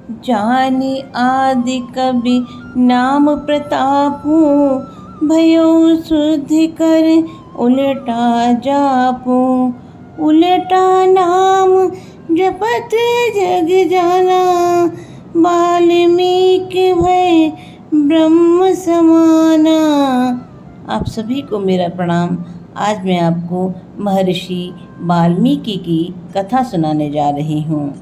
जाने आदि कवि नाम प्रतापू, भयो शुद्धि कर उलटा जापू। उलटा नाम जपत जग जाना, वाल्मीकि भय ब्रह्म समाना। आप सभी को मेरा प्रणाम। आज मैं आपको महर्षि वाल्मीकि की कथा सुनाने जा रही हूँ।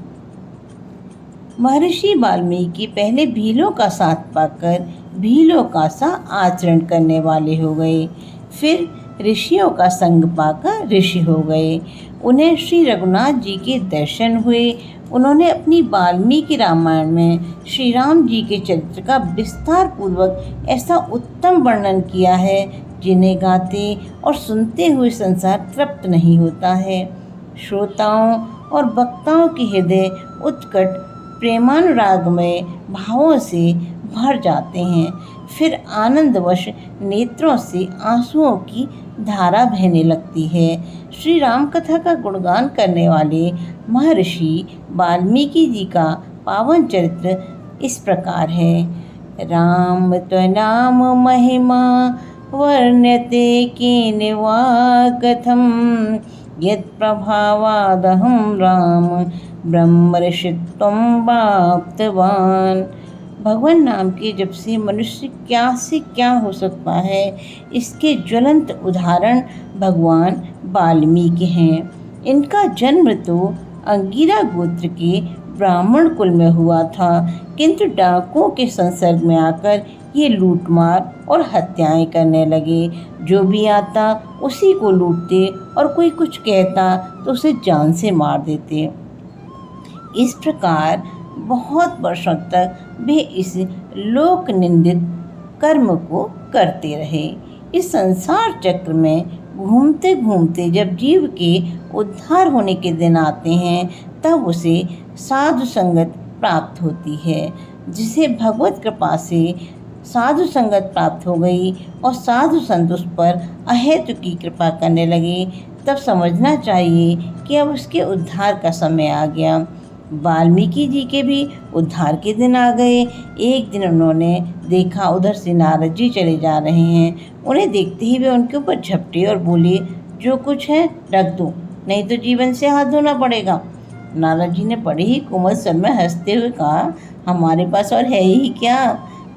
महर्षि वाल्मीकि पहले भीलों का साथ पाकर भीलों का सा आचरण करने वाले हो गए। फिर ऋषियों का संग पाकर ऋषि हो गए। उन्हें श्री रघुनाथ जी के दर्शन हुए। उन्होंने अपनी वाल्मीकि रामायण में श्री राम जी के चरित्र का विस्तार पूर्वक ऐसा उत्तम वर्णन किया है जिन्हें गाते और सुनते हुए संसार तृप्त नहीं होता है। श्रोताओं और वक्ताओं के हृदय उत्कट प्रेमानुरागमय भावों से भर जाते हैं। फिर आनंदवश नेत्रों से आंसुओं की धारा बहने लगती है। श्री राम कथा का गुणगान करने वाले महर्षि वाल्मीकि जी का पावन चरित्र इस प्रकार है। राम त्वनाम महिमा वर्ण्यते केन वा कथम, यत् प्रभावादहं राम ब्रह्मर्षित्वं वाप्तवान। भगवान नाम के जप से मनुष्य क्या से क्या हो सकता है, इसके ज्वलंत उदाहरण भगवान वाल्मीकि हैं। इनका जन्म तो अंगिरा गोत्र के ब्राह्मण कुल में हुआ था, किंतु डाकुओं के संसर्ग में आकर ये लूटमार और हत्याएं करने लगे। जो भी आता उसी को लूटते और कोई कुछ कहता तो उसे जान से मार देते। इस प्रकार बहुत वर्षों तक वे इस लोक निंदित कर्म को करते रहे। इस संसार चक्र में घूमते घूमते जब जीव के उद्धार होने के दिन आते हैं, तब उसे साधु संगत प्राप्त होती है। जिसे भगवत कृपा से साधु संगत प्राप्त हो गई और साधु संत उस पर अहेतु की कृपा करने लगे, तब समझना चाहिए कि अब उसके उद्धार का समय आ गया। वाल्मीकि जी के भी उद्धार के दिन आ गए। एक दिन उन्होंने देखा उधर से नारद जी चले जा रहे हैं। उन्हें देखते ही वे उनके ऊपर झपटे और बोले, जो कुछ है रख दो, नहीं तो जीवन से हाथ धोना पड़ेगा। नारद जी ने बड़े ही कोमल स्वर में हंसते हुए कहा, हमारे पास और है ही क्या,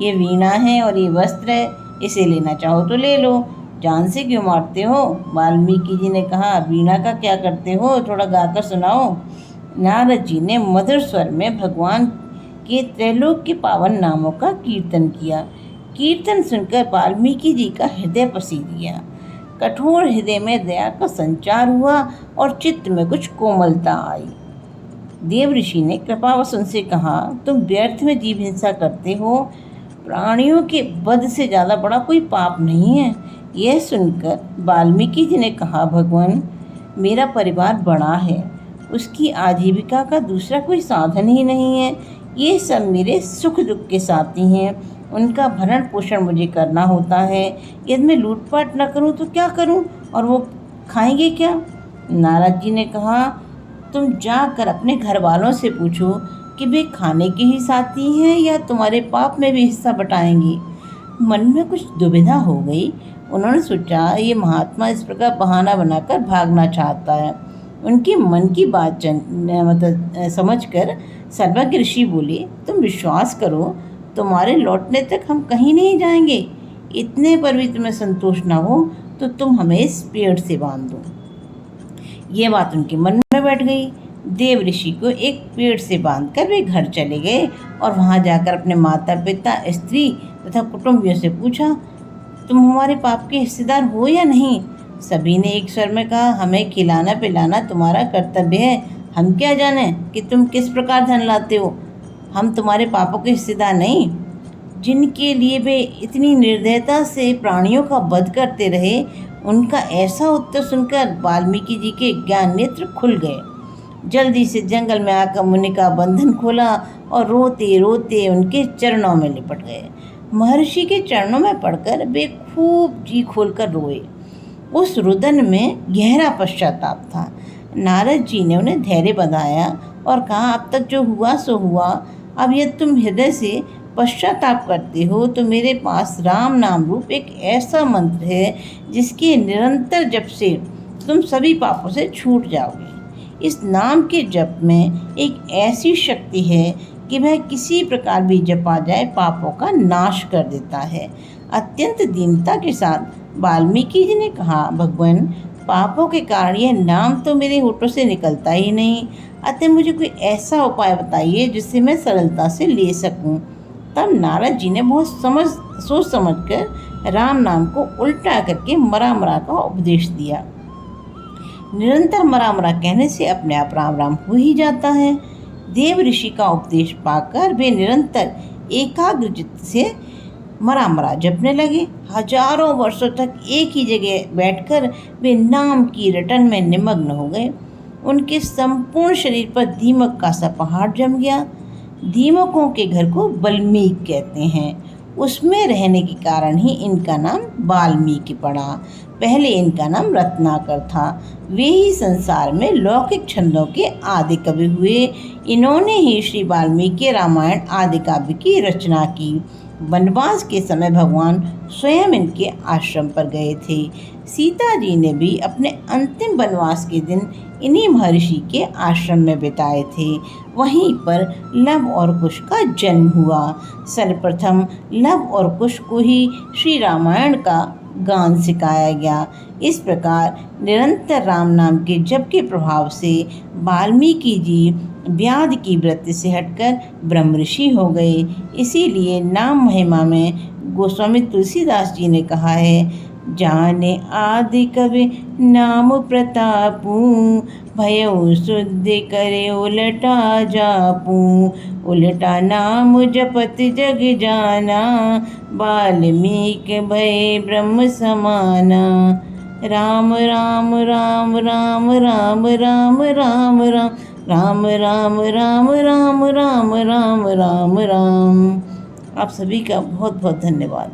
ये वीणा है और ये वस्त्र है, इसे लेना चाहो तो ले लो, जान से क्यों मारते हो। वाल्मीकि जी ने कहा, वीणा का क्या करते हो, थोड़ा गाकर सुनाओ। नारद जी ने मधुर स्वर में भगवान के त्रैलोक के पावन नामों का कीर्तन किया। कीर्तन सुनकर वाल्मीकि जी का हृदय पसीज गया। कठोर हृदय में दया का संचार हुआ और चित्त में कुछ कोमलता आई। देव ऋषि ने कृपावश उनसे कहा, तुम व्यर्थ में जीव हिंसा करते हो, प्राणियों के वध से ज़्यादा बड़ा कोई पाप नहीं है। यह सुनकर वाल्मीकि जी ने कहा, भगवान मेरा परिवार बड़ा है, उसकी आजीविका का दूसरा कोई साधन ही नहीं है। ये सब मेरे सुख दुख के साथी हैं, उनका भरण पोषण मुझे करना होता है। यदि मैं लूटपाट न करूं तो क्या करूं, और वो खाएंगे क्या। नारद जी ने कहा, तुम जाकर अपने घर वालों से पूछो कि वे खाने के ही साथी हैं या तुम्हारे पाप में भी हिस्सा बटाएंगे। मन में कुछ दुविधा हो गई। उन्होंने सोचा, ये महात्मा इस प्रकार बहाना बनाकर भागना चाहता है। उनके मन की बात समझकर सर्वज्ञ ऋषि बोले, तुम विश्वास करो, तुम्हारे लौटने तक हम कहीं नहीं जाएंगे। इतने पर भी तुम्हें संतोष न हो तो तुम हमें इस पेड़ से बांध दो। ये बात उनके मन में बैठ गई। देव ऋषि को एक पेड़ से बांधकर वे घर चले गए और वहां जाकर अपने माता पिता, स्त्री तथा कुटुंबियों से पूछा, तुम हमारे पाप के हिस्सेदार हो या नहीं। सभी ने एक स्वर में कहा, हमें खिलाना पिलाना तुम्हारा कर्तव्य है, हम क्या जाने कि तुम किस प्रकार धन लाते हो, हम तुम्हारे पापों के हिस्सेदार नहीं। जिनके लिए वे इतनी निर्दयता से प्राणियों का वध करते रहे, उनका ऐसा उत्तर सुनकर वाल्मीकि जी के ज्ञान नेत्र खुल गए। जल्दी से जंगल में आकर मुनि का बंधन खोला और रोते रोते उनके चरणों में लिपट गए। महर्षि के चरणों में पड़कर वे खूब जी खोलकर रोए। उस रुदन में गहरा पश्चाताप था। नारद जी ने उन्हें धैर्य बंधाया और कहा, अब तक जो हुआ सो हुआ, अब यदि तुम हृदय से पश्चाताप करते हो तो मेरे पास राम नाम रूप एक ऐसा मंत्र है जिसके निरंतर जप से तुम सभी पापों से छूट जाओगे। इस नाम के जप में एक ऐसी शक्ति है कि वह किसी प्रकार भी जपा जाए पापों का नाश कर देता है। अत्यंत दीनता के साथ वाल्मीकि जी ने कहा, भगवान, पापों के कारण यह नाम तो मेरे होठों से निकलता ही नहीं, अतः मुझे कोई ऐसा उपाय बताइए जिससे मैं सरलता से ले सकूं। तब नारद जी ने बहुत सोच समझ कर राम नाम को उल्टा करके मरा मरा का उपदेश दिया। निरंतर मरा मरा कहने से अपने आप राम राम हो ही जाता है। देव ऋषि का उपदेश पाकर वे निरंतर एकाग्र चित्त से मरा मरा जपने लगे। हजारों वर्षों तक एक ही जगह बैठकर वे नाम की रटन में निमग्न हो गए। उनके संपूर्ण शरीर पर दीमक का सा पहाड़ जम गया। दीमकों के घर को बल्मीक कहते हैं। उसमें रहने के कारण ही इनका नाम वाल्मीकि पड़ा। पहले इनका नाम रत्नाकर था। वे ही संसार में लौकिक छंदों के आदि कवि हुए। इन्होंने ही श्री वाल्मीकि रामायण आदि काव्य की रचना की। वनवास के समय भगवान स्वयं इनके आश्रम पर गए थे। सीता जी ने भी अपने अंतिम वनवास के दिन इन्हीं महर्षि के आश्रम में बिताए थे। वहीं पर लव और कुश का जन्म हुआ। सर्वप्रथम लव और कुश को ही श्री रामायण का गान सिखाया गया। इस प्रकार निरंतर राम नाम के जप के प्रभाव से वाल्मीकि जी व्याध की वृत्ति से हटकर ब्रह्म ऋषि हो गए। इसीलिए नाम महिमा में गोस्वामी तुलसीदास जी ने कहा है, जाने आदि कवि नाम प्रतापू, भयउ शुद्ध करे उलटा जापू, उलटा नाम जपत जग जाना, वाल्मीकि भय ब्रह्म समाना। राम राम राम राम राम राम राम राम राम राम राम राम राम राम राम राम। आप सभी का बहुत बहुत धन्यवाद।